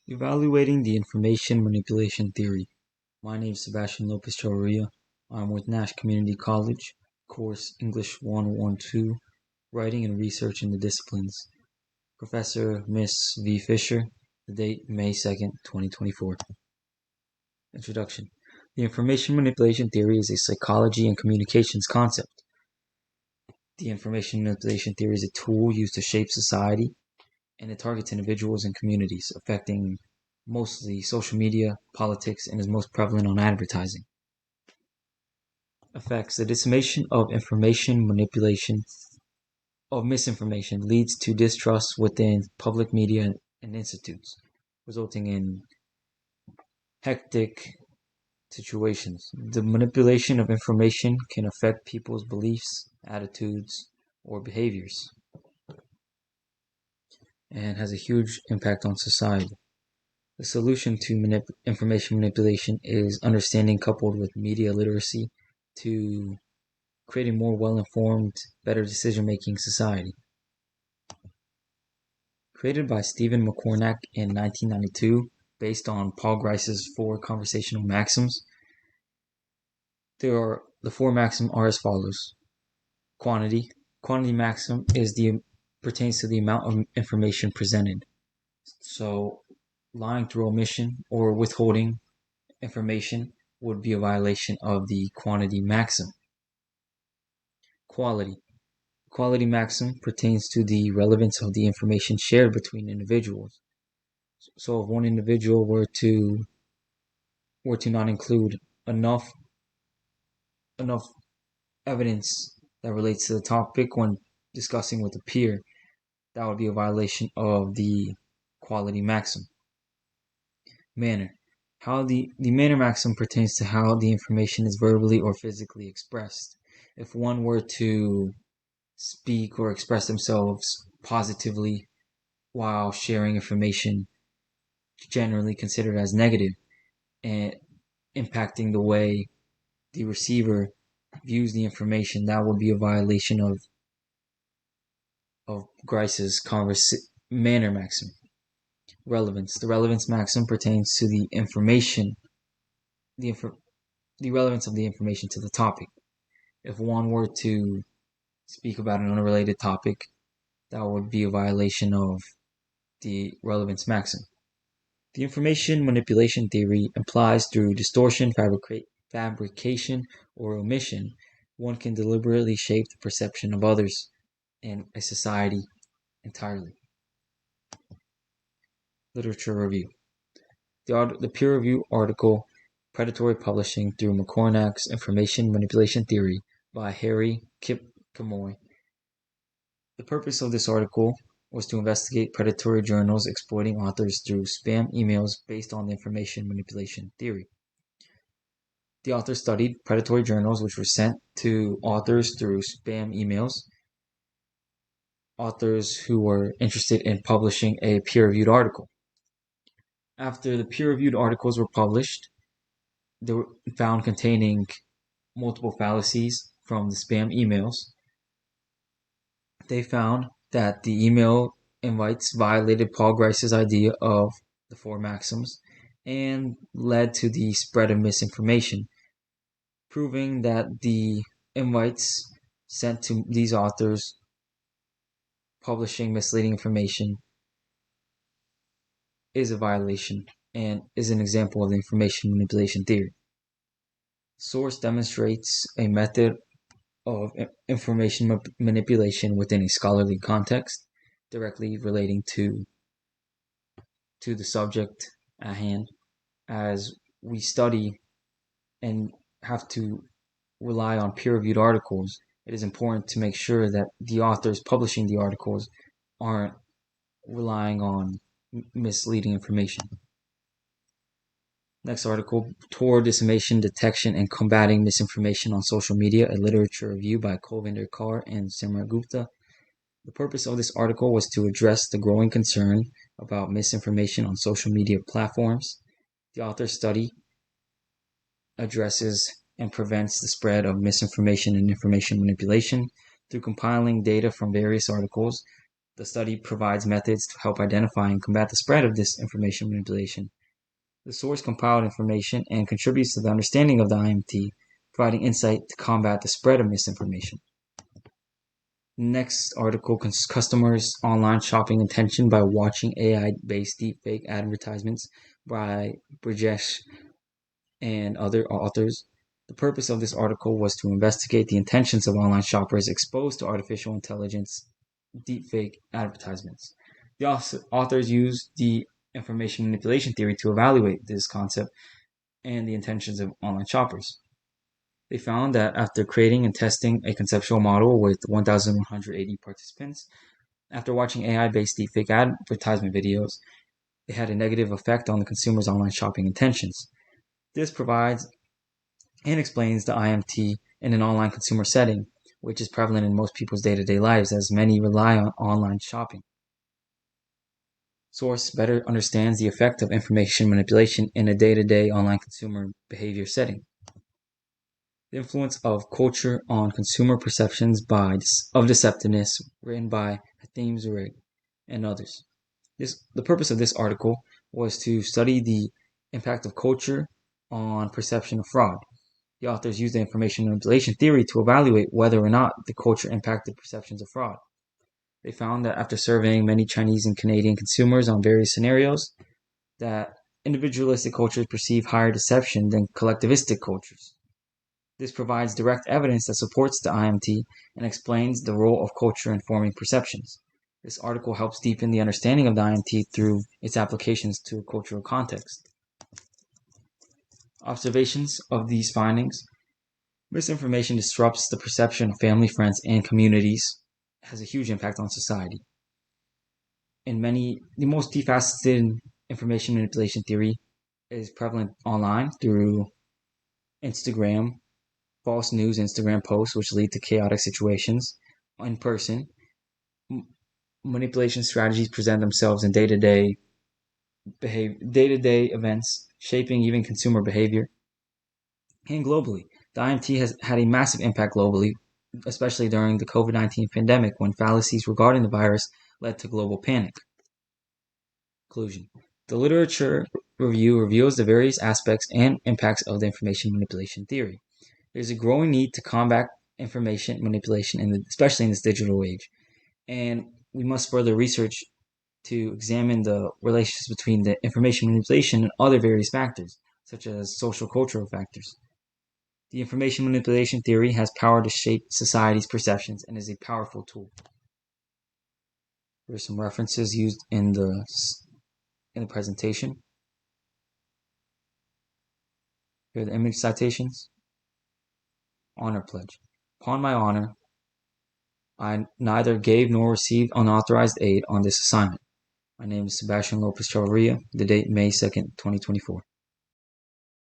Evaluating the Information Manipulation Theory. My name is Sebastian Lopez Chavarria. I'm with Nash Community College, course English 112, Writing and Research in the Disciplines. Professor Miss V. Fisher, the date May 2nd, 2024. Introduction. The Information Manipulation Theory is a psychology and communications concept. The Information Manipulation Theory is a tool used to shape society, and it targets individuals and communities, affecting mostly social media, politics, and is most prevalent on advertising. Effects. The dissemination of information manipulation of misinformation leads to distrust within public media and institutes, resulting in hectic situations. The manipulation of information can affect people's beliefs, attitudes, or behaviors, and has a huge impact on society. The solution to information manipulation is understanding coupled with media literacy to create a more well-informed, better decision-making society. Created by Stephen McCornack in 1992, based on Paul Grice's 4 conversational maxims, the 4 maxims are as follows. Quantity. Quantity maxim pertains to the amount of information presented. So, lying through omission or withholding information would be a violation of the quantity maxim. Quality. Quality maxim pertains to the relevance of the information shared between individuals. So if one individual were to not include enough evidence that relates to the topic when discussing with a peer, that would be a violation of the quality maxim. Manner. How the manner maxim pertains to how the information is verbally or physically expressed. If one were to speak or express themselves positively while sharing information generally considered as negative and impacting the way the receiver views the information, that would be a violation of Grice's manner maxim. Relevance. The relevance maxim pertains to the information, the relevance of the information to the topic. If one were to speak about an unrelated topic, that would be a violation of the relevance maxim. The information manipulation theory implies through distortion, fabrication, or omission, one can deliberately shape the perception of others and a society entirely. Literature review. The peer-reviewed article Predatory Publishing Through McCornack's Information Manipulation Theory by Harry Kipmoy. The purpose of this article was to investigate predatory journals exploiting authors through spam emails based on the information manipulation theory. The author studied predatory journals which were sent to authors through spam emails, authors who were interested in publishing a peer-reviewed article. After the peer-reviewed articles were published, they were found containing multiple fallacies from the spam emails. They found that the email invites violated Paul Grice's idea of the 4 maxims and led to the spread of misinformation, proving that the invites sent to these authors publishing misleading information is a violation and is an example of the information manipulation theory. Source demonstrates a method of information manipulation within a scholarly context, directly relating to the subject at hand. As we study and have to rely on peer-reviewed articles, it is important to make sure that the authors publishing the articles aren't relying on misleading information. Next article, Tor Dissemination, Detection, and Combating Misinformation on Social Media, a literature review by Kulvinder Kaur and Simran Gupta. The purpose of this article was to address the growing concern about misinformation on social media platforms. The author's study addresses and prevents the spread of misinformation and information manipulation through compiling data from various articles The study provides methods to help identify and combat the spread of this information manipulation. The source compiled information and contributes to the understanding of the IMT, providing insight to combat the spread of misinformation. Next article, Customers' Online Shopping Intention by Watching AI-Based Deepfake Advertisements by Brijesh and other authors. The purpose of this article was to investigate the intentions of online shoppers exposed to artificial intelligence deepfake advertisements. The authors used the information manipulation theory to evaluate this concept and the intentions of online shoppers. They found that after creating and testing a conceptual model with 1,180 participants, after watching AI-based deepfake advertisement videos, it had a negative effect on the consumer's online shopping intentions. This provides and explains the IMT in an online consumer setting, which is prevalent in most people's day-to-day lives as many rely on online shopping. Source better understands the effect of information manipulation in a day-to-day online consumer behavior setting. The influence of culture on consumer perceptions of deceptiveness, written by Hatim Zureg and others. The purpose of this article was to study the impact of culture on perception of fraud. The authors used the information manipulation theory to evaluate whether or not the culture impacted perceptions of fraud. They found that after surveying many Chinese and Canadian consumers on various scenarios, that individualistic cultures perceive higher deception than collectivistic cultures. This provides direct evidence that supports the IMT and explains the role of culture in forming perceptions. This article helps deepen the understanding of the IMT through its applications to a cultural context. Observations of these findings. Misinformation disrupts the perception of family, friends, and communities, has a huge impact on society. The most multifaceted information manipulation theory is prevalent online through Instagram, false news Instagram posts, which lead to chaotic situations. In person, manipulation strategies present themselves in day-to-day events, shaping even consumer behavior. And globally, the IMT has had a massive impact globally, especially during the COVID-19 pandemic when fallacies regarding the virus led to global panic. Conclusion. The literature review reveals the various aspects and impacts of the information manipulation theory. There's a growing need to combat information manipulation, especially in this digital age. And we must further research to examine the relations between the information manipulation and other various factors, such as social cultural factors. The information manipulation theory has power to shape society's perceptions and is a powerful tool. There are some references used in the presentation. Here are the image citations. Honor pledge. Upon my honor, I neither gave nor received unauthorized aid on this assignment. My name is Sebastian Lopez Chavarria. The date May 2nd, 2024.